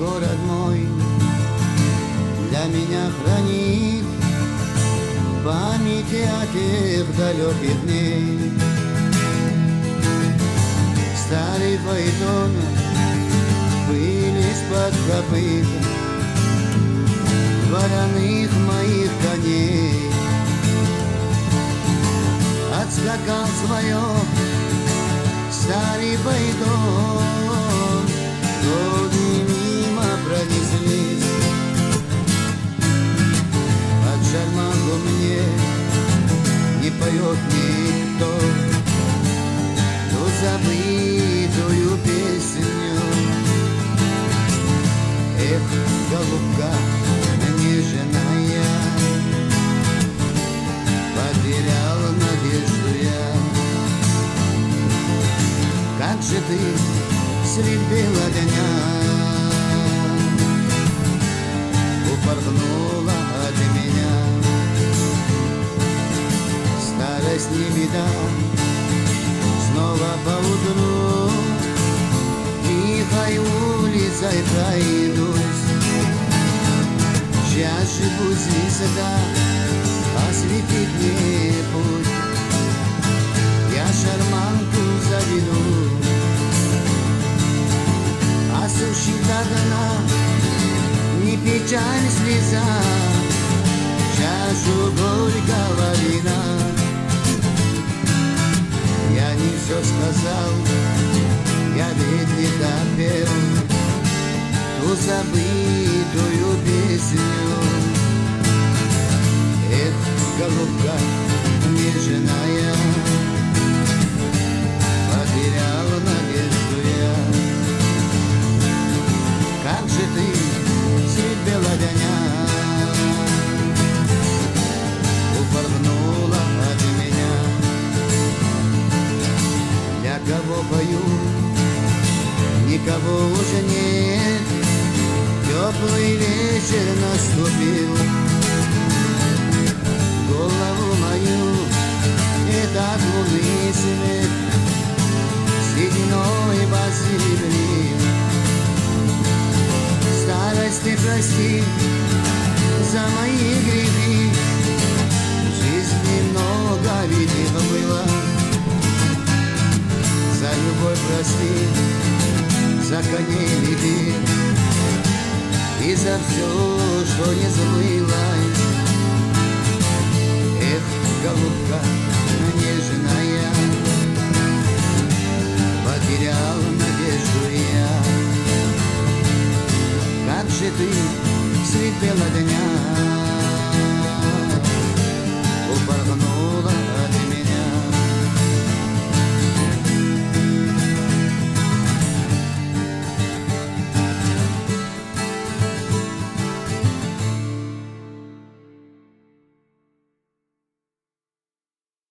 город мой для меня хранит памяти о тех далеких дней. Старый фаэтон пыль из-под копыт вороных моих коней. Отскакал свое старый фаэтон, годы мимо пронеслись. Под шарманку мне не поет никто ту забытую песню. Эх, голубка нежная, потерял надежду я. Как же ты средь бела дня упорхнула от меня. Старость не беда, снова поутру тихой улицей пройдусь. Сейчас же пусть звезда осветит мне путь, я шарманку заведу, осушит до дна не печаль, слеза, чашу горького вина. Я не все сказал, я ведь не допел ту забытую песню. Эх, голубка нежная, потеряла надежду я. Как же ты средь бела дня упорхнула от меня. Для кого пою, никого уже нет. Теплый вечер наступил, голову мою этот лунный свет сединой посеребрил. Старость ты прости за мои грехи, в жизни много ведь их было. За любовь прости, за коней любви и за все, что не забылось. Эх, голубка нежная, потерял надежду я. Как же ты средь бела дня